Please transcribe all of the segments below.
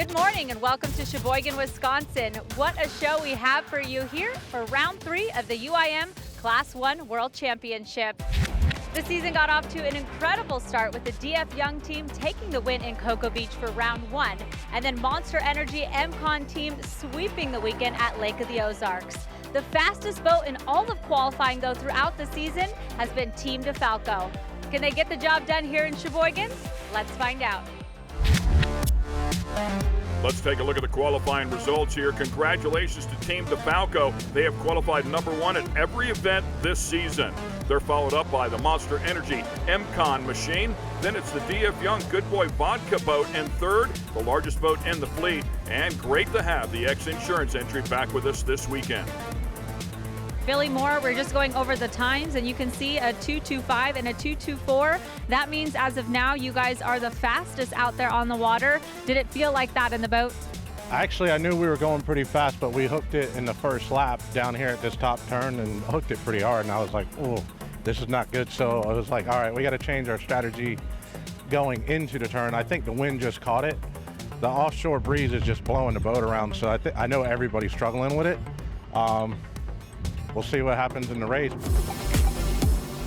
Good morning and welcome to Sheboygan, Wisconsin. What a show we have for you here for round 3 of the UIM Class 1 World Championship. The season got off to an incredible start with the DF Young team taking the win in Cocoa Beach for round 1, and then Monster Energy MCon team sweeping the weekend at Lake of the Ozarks. The fastest boat in all of qualifying, though, throughout the season has been Team DeFalco. Can they get the job done here in Sheboygan? Let's find out. Let's take a look at the qualifying results here. Congratulations to Team DeFalco. They have qualified #1 at every event this season. They're followed up by the Monster Energy MCon machine. Then it's the DF Young Good Boy Vodka boat in third, the largest boat in the fleet. And great to have the X Insurance entry back with us this weekend. Billy Moore, we're just going over the times, and you can see a 2:25 and a 2:24. That means as of now, you guys are the fastest out there on the water. Did it feel like that in the boat? Actually, I knew we were going pretty fast, but we hooked it in the first lap down here at this top turn and hooked it pretty hard. And I was like, oh, this is not good. So I was like, all right, we got to change our strategy going into the turn. I think the wind just caught it. The offshore breeze is just blowing the boat around. So I know everybody's struggling with it. We'll see what happens in the race.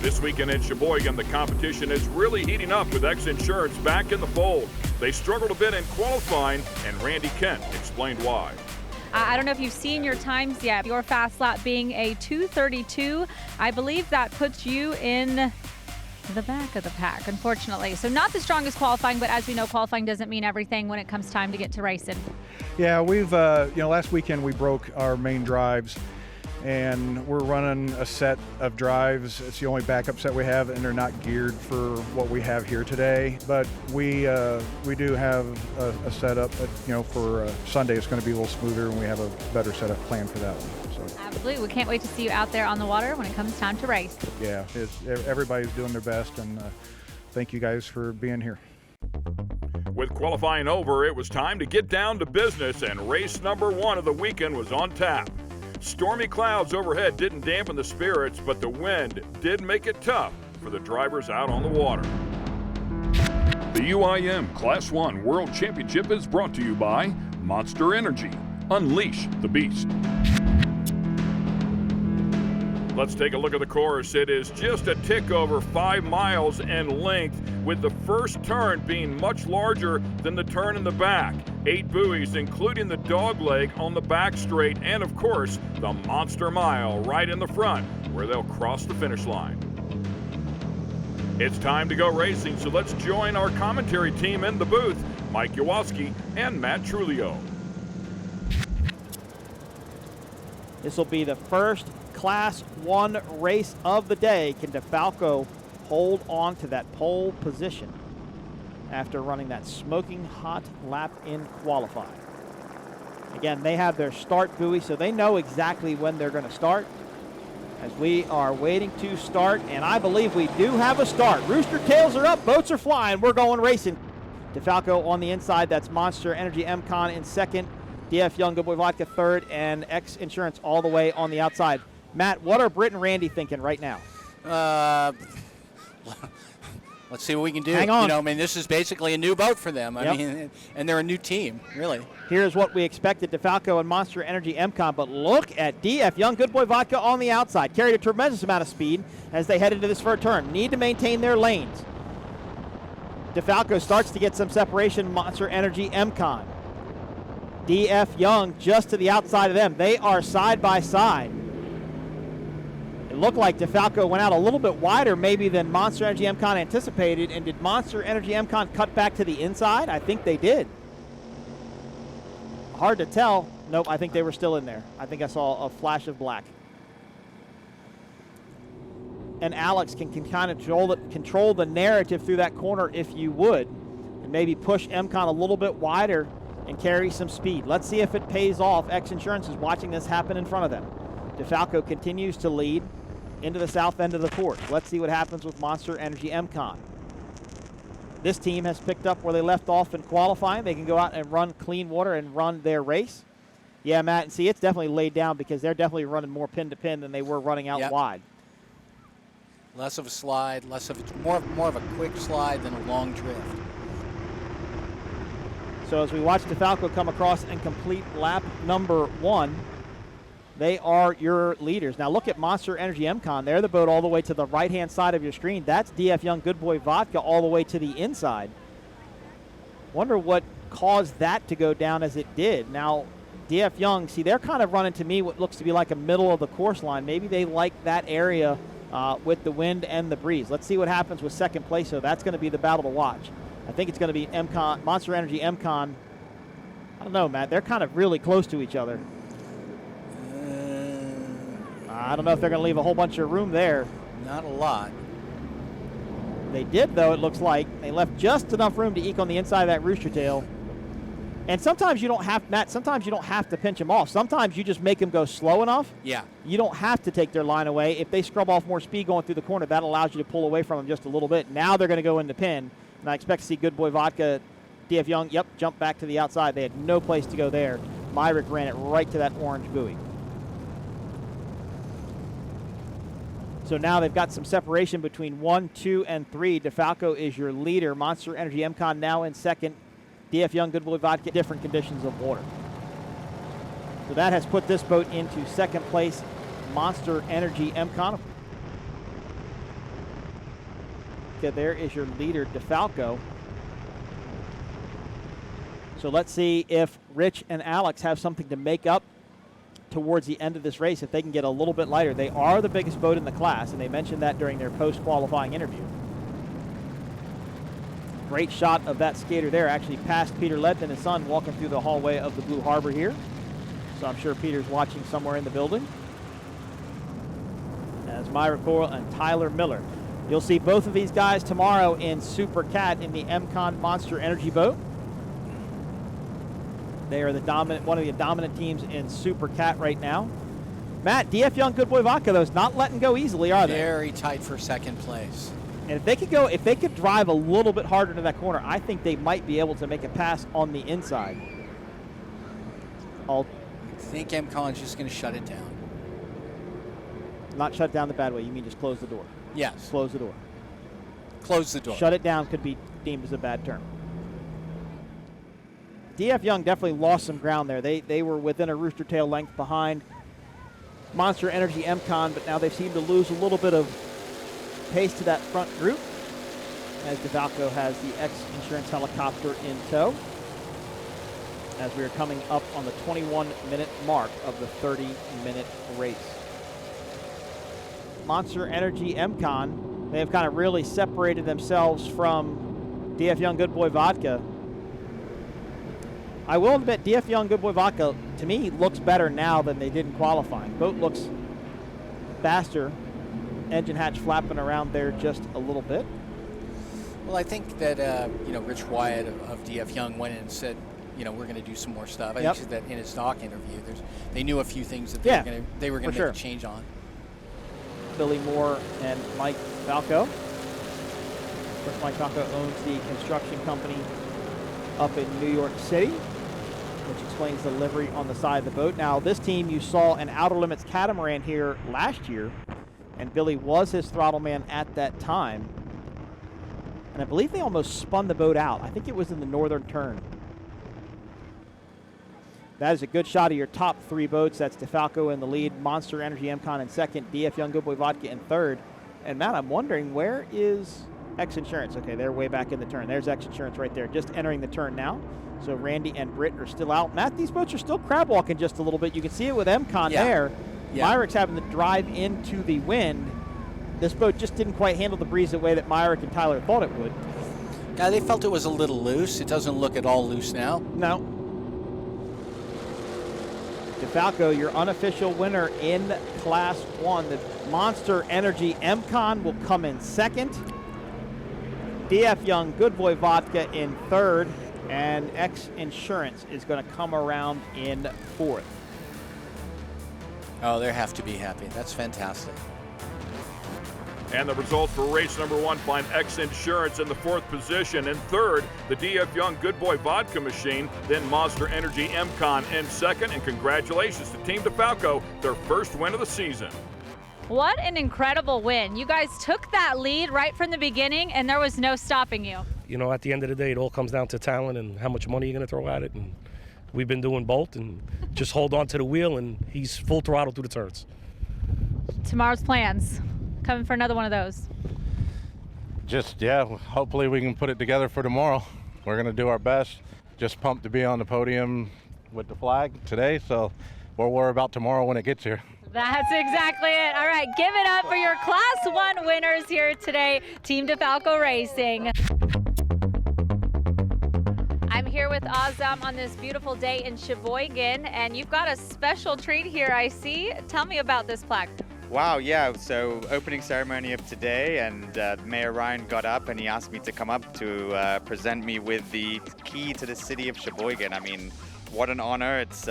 This weekend in Sheboygan, the competition is really heating up with X Insurance back in the fold. They struggled a bit in qualifying, and Randy Kent explained why. I don't know if you've seen your times yet. Your fast lap being a 2:32, I believe that puts you in the back of the pack, unfortunately. So not the strongest qualifying, but as we know, qualifying doesn't mean everything when it comes time to get to racing. Yeah, we've, last weekend we broke our main drives, and we're running a set of drives. It's the only backup set we have, and they're not geared for what we have here today. But we do have a setup that, for Sunday it's going to be a little smoother, and we have a better setup planned for that one. So. Absolutely. We can't wait to see you out there on the water when it comes time to race. Yeah, everybody's doing their best, and thank you guys for being here. With qualifying over, it was time to get down to business, and race #1 of the weekend was on tap. Stormy clouds overhead didn't dampen the spirits, but the wind did make it tough for the drivers out on the water. The UIM Class 1 World Championship is brought to you by Monster Energy. Unleash the beast. Let's take a look at the course. It is just a tick over 5 miles in length, with the first turn being much larger than the turn in the back. 8 buoys, including the dog leg on the back straight, and of course, the Monster Mile right in the front, where they'll cross the finish line. It's time to go racing, so let's join our commentary team in the booth, Mike Yawoski and Matt Trulio. This will be the first Class 1 race of the day. Can DeFalco hold on to that pole position after running that smoking hot lap in qualifying? Again, they have their start buoy, so they know exactly when they're going to start. As we are waiting to start, and I believe we do have a start. Rooster tails are up, boats are flying, we're going racing. DeFalco on the inside, that's Monster Energy MCon in second, DF Young Good Boy Vodka third, and X Insurance all the way on the outside. Matt, what are Britt and Randy thinking right now? Let's see what we can do. Hang on. This is basically a new boat for them. I mean, and they're a new team, really. Here's what we expected, DeFalco and Monster Energy MCon, but look at DF Young Good Boy Vodka on the outside. Carried a tremendous amount of speed as they head into this first turn. Need to maintain their lanes. DeFalco starts to get some separation, Monster Energy MCon. DF Young just to the outside of them. They are side by side. It looked like DeFalco went out a little bit wider maybe than Monster Energy MCon anticipated, and did Monster Energy MCon cut back to the inside? I think they did. Hard to tell. Nope, I think they were still in there. I think I saw a flash of black. And Alex can kind of control the narrative through that corner if you would, and maybe push MCon a little bit wider and carry some speed. Let's see if it pays off. X Insurance is watching this happen in front of them. DeFalco continues to lead into the south end of the course. Let's see what happens with Monster Energy MCon. This team has picked up where they left off in qualifying. They can go out and run clean water and run their race. Yeah, Matt, and see, it's definitely laid down because they're definitely running more pin to pin than they were running out wide. Less of a slide, more of a quick slide than a long drift. So as we watch DeFalco come across and complete lap number 1, they are your leaders. Now look at Monster Energy MCon. They're the boat all the way to the right-hand side of your screen. That's DF Young Good Boy Vodka all the way to the inside. Wonder what caused that to go down as it did. Now, DF Young, see, they're kind of running to me what looks to be like a middle of the course line. Maybe they like that area with the wind and the breeze. Let's see what happens with second place, so that's going to be the battle to watch. I think it's going to be MCon, Monster Energy MCon. I don't know, Matt. They're kind of really close to each other. I don't know if they're going to leave a whole bunch of room there. Not a lot. They did, though, it looks like. They left just enough room to eke on the inside of that rooster tail. And sometimes you don't have, Matt, sometimes you don't have to pinch them off. Sometimes you just make them go slow enough. Yeah. You don't have to take their line away. If they scrub off more speed going through the corner, that allows you to pull away from them just a little bit. Now they're going to go into pin. And I expect to see Good Boy Vodka, DF Young, jump back to the outside. They had no place to go there. Myrick ran it right to that orange buoy. So now they've got some separation between 1, 2, and 3. DeFalco is your leader. Monster Energy MCon now in second. DF Young Good Boy Vodka, different conditions of water. So that has put this boat into second place. Monster Energy MCon. Okay, there is your leader, DeFalco. So let's see if Rich and Alex have something to make up towards the end of this race, if they can get a little bit lighter. They are the biggest boat in the class, and they mentioned that during their post-qualifying interview. Great shot of that skater there, actually past Peter Ledden and his son walking through the hallway of the Blue Harbor here. So I'm sure Peter's watching somewhere in the building. As Myra Coral and Tyler Miller. You'll see both of these guys tomorrow in Super Cat in the MCon Monster Energy boat. They are the one of the dominant teams in Super Cat right now. Matt, DF Young Good Boy Vodka, though, is not letting go easily, are they? Very tight for second place. And if they could drive a little bit harder to that corner, I think they might be able to make a pass on the inside. I think MCon's just going to shut it down. Not shut down the bad way. You mean just close the door? Yes. Close the door. Close the door. Shut it down could be deemed as a bad term. DF Young definitely lost some ground there. They were within a rooster tail length behind Monster Energy MCon, but now they seem to lose a little bit of pace to that front group as DeFalco has the X Insurance helicopter in tow as we are coming up on the 21-minute mark of the 30-minute race. Monster Energy MCon, they have kind of really separated themselves from DF Young Good Boy Vodka. I will admit, DF Young Good Boy Vodka, to me, looks better now than they did in qualifying. Boat looks faster. Engine hatch flapping around there just a little bit. Well, I think that, Rich Wyatt of DF Young went in and said, we're going to do some more stuff. I think he said that in his stock interview. They knew a few things that they were going to make a change on. Billy Moore and Mike Falco. Of course, Mike Falco owns the construction company up in New York City, which explains the livery on the side of the boat. Now, this team, you saw an Outer Limits catamaran here last year, and Billy was his throttle man at that time. And I believe they almost spun the boat out. I think it was in the northern turn. That is a good shot of your top three boats. That's DeFalco in the lead, Monster Energy MCon in second, DF Young Good Boy Vodka in third. And Matt, I'm wondering, where is X Insurance? Okay, they're way back in the turn. There's X Insurance right there, just entering the turn now. So Randy and Britt are still out. Matt, these boats are still crab walking just a little bit. You can see it with MCon there. Yeah. Myrick's having to drive into the wind. This boat just didn't quite handle the breeze the way that Myrick and Tyler thought it would. Yeah, they felt it was a little loose. It doesn't look at all loose now. No. DeFalco, your unofficial winner in Class 1. The Monster Energy MCon will come in second. DF Young Good Boy Vodka in third. And X Insurance is going to come around in fourth. Oh, they have to be happy. That's fantastic. And the results for race number 1 find X Insurance in the 4th position. In third, the DF Young Good Boy Vodka Machine. Then Monster Energy MCon in second. And congratulations to Team DeFalco, their first win of the season. What an incredible win. You guys took that lead right from the beginning, and there was no stopping you. at the end of the day, it all comes down to talent and how much money you're going to throw at it. And we've been doing both, and just hold on to the wheel, and he's full throttle through the turns. Tomorrow's plans, coming for another one of those. Hopefully we can put it together for tomorrow. We're going to do our best. Just pumped to be on the podium with the flag today, so we'll worry about tomorrow when it gets here. That's exactly it. All right, give it up for your Class 1 winners here today, Team DeFalco Racing. I'm here with Azam on this beautiful day in Sheboygan, and you've got a special treat here, I see. Tell me about this plaque. Wow, yeah, so opening ceremony of today, and Mayor Ryan got up and he asked me to come up to present me with the key to the city of Sheboygan. I mean, what an honor. It's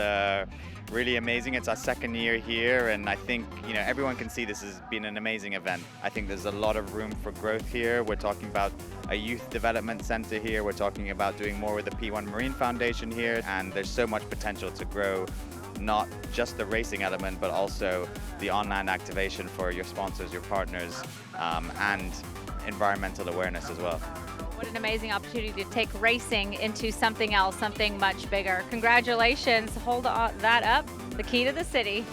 really amazing. It's our second year here, and I think, everyone can see this has been an amazing event. I think there's a lot of room for growth here. We're talking about a youth development center here. We're talking about doing more with the P1 Marine Foundation here, and there's so much potential to grow, not just the racing element, but also the online activation for your sponsors, your partners, and environmental awareness as well. What an amazing opportunity to take racing into something else, something much bigger. Congratulations. Hold on, that up. The key to the city.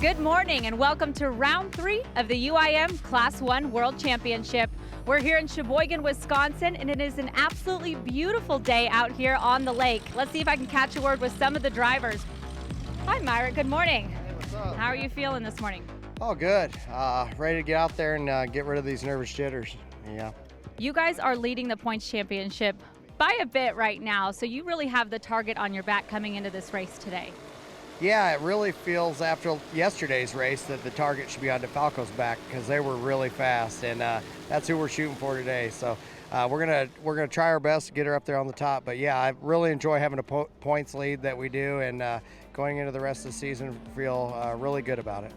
Good morning and welcome to round 3 of the UIM Class 1 World Championship. We're here in Sheboygan, Wisconsin, and it is an absolutely beautiful day out here on the lake. Let's see if I can catch a word with some of the drivers. Hi, Myra. Good morning. Hey, what's up? How are you feeling this morning? Oh, good. Ready to get out there and get rid of these nervous jitters. Yeah. You guys are leading the points championship by a bit right now, so you really have the target on your back coming into this race today. Yeah, it really feels after yesterday's race that the target should be on DeFalco's back because they were really fast, and that's who we're shooting for today. So we're gonna try our best to get her up there on the top. But yeah, I really enjoy having a points lead that we do, and going into the rest of the season, feel really good about it.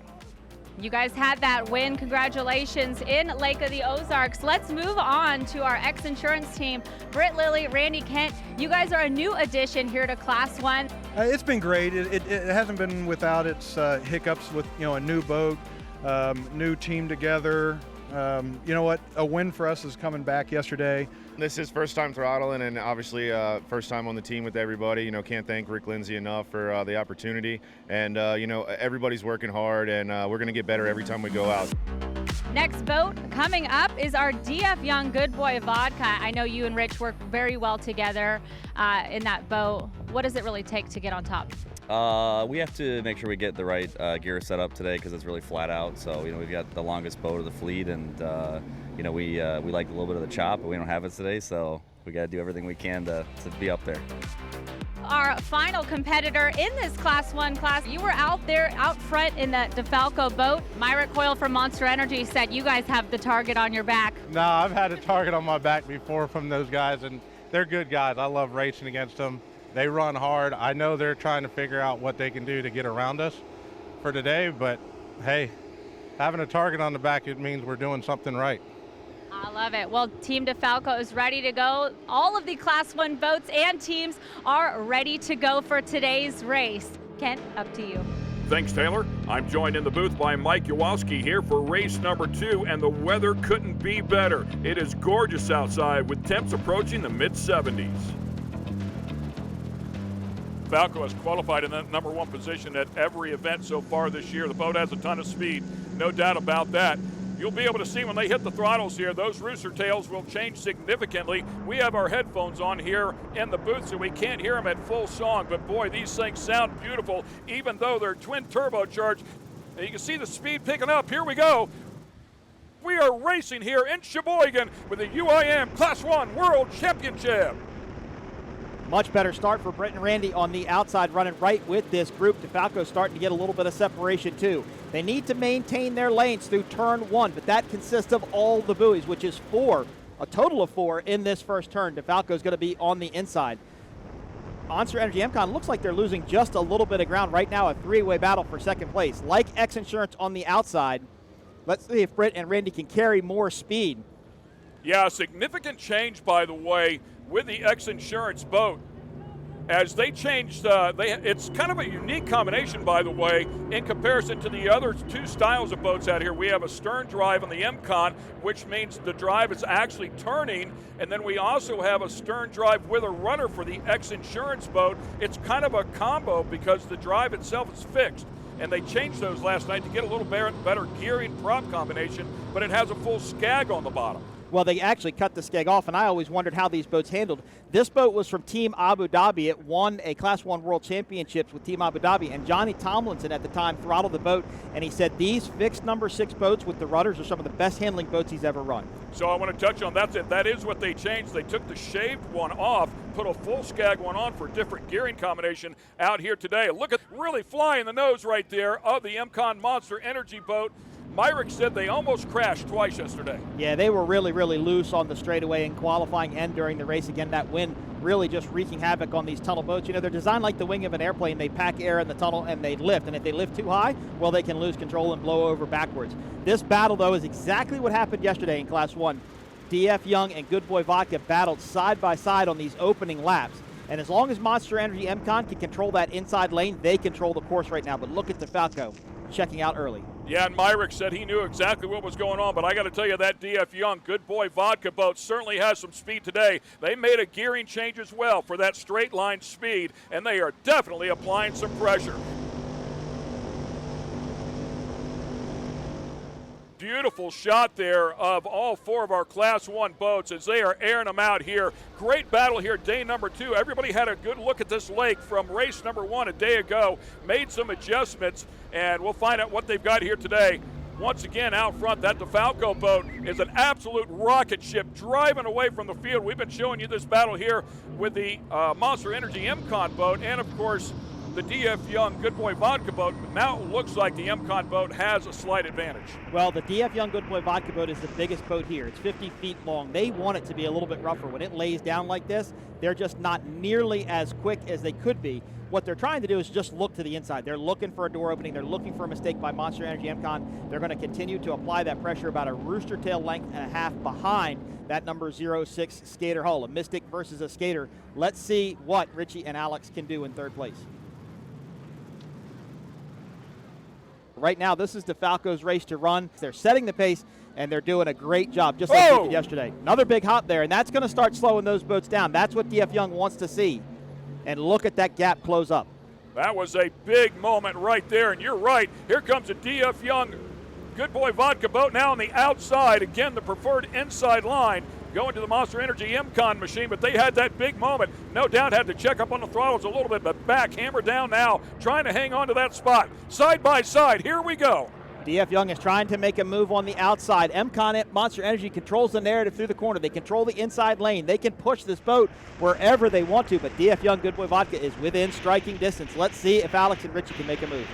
You guys had that win. Congratulations in Lake of the Ozarks. Let's move on to our ex-insurance team. Britt Lilly, Randy Kent, you guys are a new addition here to Class 1. It's been great. It hasn't been without its hiccups with a new boat, new team together. You know what? A win for us is coming back yesterday. This is first time throttling, and obviously first time on the team with everybody. Can't thank Rick Lindsay enough for the opportunity. And everybody's working hard, and we're going to get better every time we go out. Next boat coming up is our DF Young Good Boy Vodka. I know you and Rich work very well together in that boat. What does it really take to get on top? We have to make sure we get the right gear set up today because it's really flat out. So we've got the longest boat of the fleet, and we like a little bit of the chop, but we don't have it today. So we got to do everything we can to be up there. Our final competitor in this Class 1 class, you were out there out front in the DeFalco boat. Myra Coyle from Monster Energy said you guys have the target on your back. No, I've had a target on my back before from those guys, and they're good guys. I love racing against them. They run hard. I know they're trying to figure out what they can do to get around us for today, but hey, having a target on the back, it means we're doing something right. I love it. Well, Team DeFalco is ready to go. All of the Class 1 boats and teams are ready to go for today's race. Kent, up to you. Thanks, Taylor. I'm joined in the booth by Mike Yawowski here for race number 2, and the weather couldn't be better. It is gorgeous outside with temps approaching the mid-70s. Falco has qualified in the number 1 position at every event so far this year. The boat has a ton of speed, no doubt about that. You'll be able to see when they hit the throttles here, those rooster tails will change significantly. We have our headphones on here in the booth, so we can't hear them at full song, but boy, these things sound beautiful, even though they're twin turbocharged. And you can see the speed picking up. Here we go. We are racing here in Sheboygan with the UIM Class 1 World Championship. Much better start for Britt and Randy on the outside, running right with this group. DeFalco starting to get a little bit of separation too. They need to maintain their lanes through turn 1, but that consists of all the buoys, which is 4, a total of 4 in this first turn. DeFalco is going to be on the inside. Monster Energy MCon looks like they're losing just a little bit of ground right now, a 3-way battle for second place. Like X Insurance on the outside, let's see if Britt and Randy can carry more speed. Yeah, significant change, by the way, with the X Insurance boat. as they changed. It's kind of a unique combination, by the way, in comparison to the other two styles of boats out here. We have a stern drive on the MCon, which means the drive is actually turning, and then we also have a stern drive with a rudder for the X-Insurance boat. It's kind of a combo because the drive itself is fixed, and they changed those last night to get a little better gearing prop combination, but it has a full skag on the bottom. Well, they actually cut the skeg off, and I always wondered how these boats handled. This boat was from Team Abu Dhabi. It won a Class 1 World Championships with Team Abu Dhabi, and Johnny Tomlinson at the time throttled the boat, and he said these fixed number 6 boats with the rudders are some of the best handling boats he's ever run. So I want to touch on that. That is what they changed. They took the shaved one off, put a full skag one on for a different gearing combination out here today. Look at really flying the nose right there of the MCon Monster Energy boat. Myrick said they almost crashed twice yesterday. Yeah, they were really, really loose on the straightaway in qualifying and during the race. Again, that wind really just wreaking havoc on these tunnel boats. You know, they're designed like the wing of an airplane. They pack air in the tunnel and they lift. And if they lift too high, well, they can lose control and blow over backwards. This battle, though, is exactly what happened yesterday in Class 1. DF Young and Good Boy Vodka battled side by side on these opening laps. And as long as Monster Energy MCon can control that inside lane, they control the course right now. But look at DeFalco checking out early. Yeah, and Myrick said he knew exactly what was going on, but I got to tell you, that DF Young Good Boy Vodka boat certainly has some speed today. They made a gearing change as well for that straight line speed, and they are definitely applying some pressure. Beautiful shot there of all 4 of our Class 1 boats as they are airing them out here. Great battle here, day number 2. Everybody had a good look at this lake from race number 1 a day ago, made some adjustments, and we'll find out what they've got here today. Once again, out front, that DeFalco boat is an absolute rocket ship driving away from the field. We've been showing you this battle here with the Monster Energy MCon boat and, of course, the DF Young Good Boy Vodka boat. But now it looks like the MCon boat has a slight advantage. Well, the DF Young Good Boy Vodka boat is the biggest boat here. It's 50 feet long. They want it to be a little bit rougher. When it lays down like this, they're just not nearly as quick as they could be. What they're trying to do is just look to the inside. They're looking for a door opening. They're looking for a mistake by Monster Energy MCon. They're going to continue to apply that pressure about a rooster tail length and a half behind that number 06 skater hull. A Mystic versus a skater. Let's see what Richie and Alex can do in third place. Right now, this is DeFalco's race to run. They're setting the pace, and they're doing a great job, just like they did yesterday. Another big hop there, and that's going to start slowing those boats down. That's what DF Young wants to see. And look at that gap close up. That was a big moment right there, and you're right. Here comes a DF Young Good Boy Vodka boat now on the outside. Again, the preferred inside line going to the Monster Energy MCon machine, but they had that big moment. No doubt had to check up on the throttles a little bit, but back, hammer down now, trying to hang on to that spot. Side by side, here we go. DF Young is trying to make a move on the outside. MCon Monster Energy controls the narrative through the corner. They control the inside lane. They can push this boat wherever they want to, but DF Young Good Boy Vodka is within striking distance. Let's see if Alex and Richie can make a move.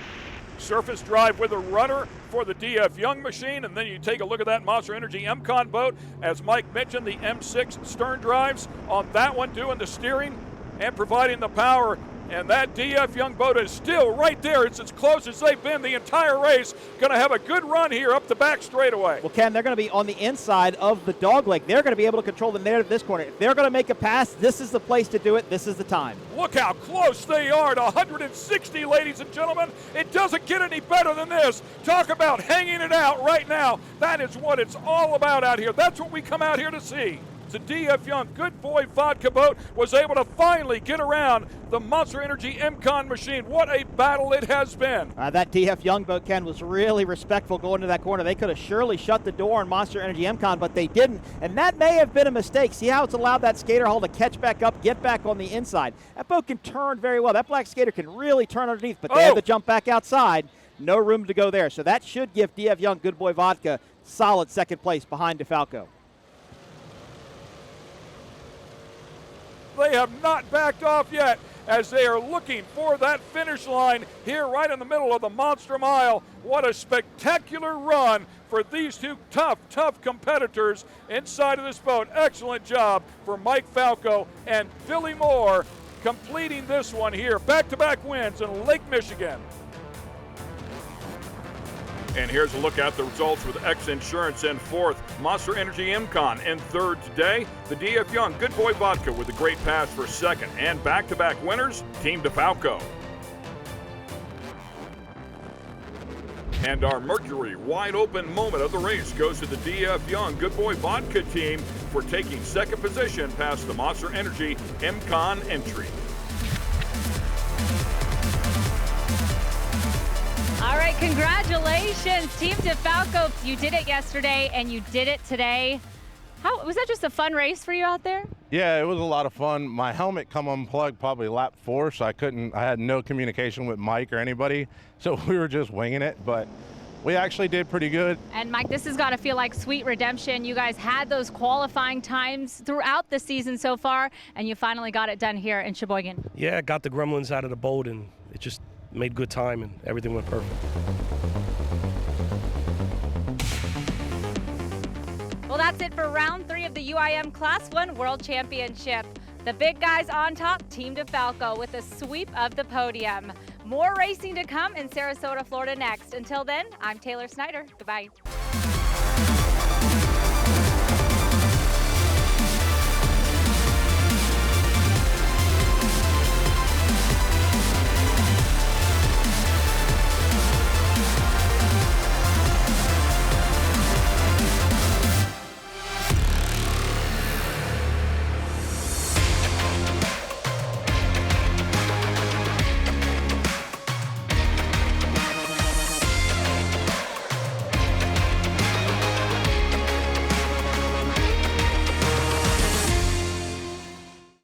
Surface drive with a rudder for the DF Young machine, and then you take a look at that Monster Energy MCon boat. As Mike mentioned, the M6 stern drives on that one doing the steering and providing the power. And that DF Young boat is still right there. It's as close as they've been the entire race. Going to have a good run here up the back straightaway. Well, Ken, they're going to be on the inside of the dogleg. They're going to be able to control the narrative this corner. If they're going to make a pass, this is the place to do it. This is the time. Look how close they are to 160, ladies and gentlemen. It doesn't get any better than this. Talk about hanging it out right now. That is what it's all about out here. That's what we come out here to see. The DF Young Good Boy Vodka boat was able to finally get around the Monster Energy MCon machine. What a battle it has been. That DF Young boat, Ken, was really respectful going to that corner. They could have surely shut the door on Monster Energy MCon, but they didn't, and that may have been a mistake. See how it's allowed that skater hull to catch back up, get back on the inside. That boat can turn very well. That black skater can really turn underneath, but they had to jump back outside. No room to go there, so that should give DF Young Good Boy Vodka solid second place behind DeFalco. They have not backed off yet as they are looking for that finish line here right in the middle of the Monster Mile. What a spectacular run for these two tough competitors inside of this boat. Excellent job for Mike Falco and Billy Moore completing this one here. Back-to-back wins in Lake Michigan. And here's a look at the results with X Insurance in fourth, Monster Energy MCon in third today. The DF Young Good Boy Vodka with a great pass for second. And back-to-back winners, Team DeFalco. And our Mercury wide open moment of the race goes to the DF Young Good Boy Vodka team for taking second position past the Monster Energy MCon entry. All right, congratulations, Team DeFalco. You did it yesterday and you did it today. How was that? Just a fun race for you out there? Yeah, it was a lot of fun. My helmet come unplugged probably lap 4, so I had no communication with Mike or anybody, so we were just winging it, but we actually did pretty good. And Mike, this has got to feel like sweet redemption. You guys had those qualifying times throughout the season so far, and you finally got it done here in Sheboygan. Yeah, got the gremlins out of the boat, and it just made good time, and everything went perfect. Well, that's it for round 3 of the UIM Class 1 World Championship. The big guys on top, Team DeFalco, with a sweep of the podium. More racing to come in Sarasota, Florida next. Until then, I'm Taylor Snyder. Goodbye.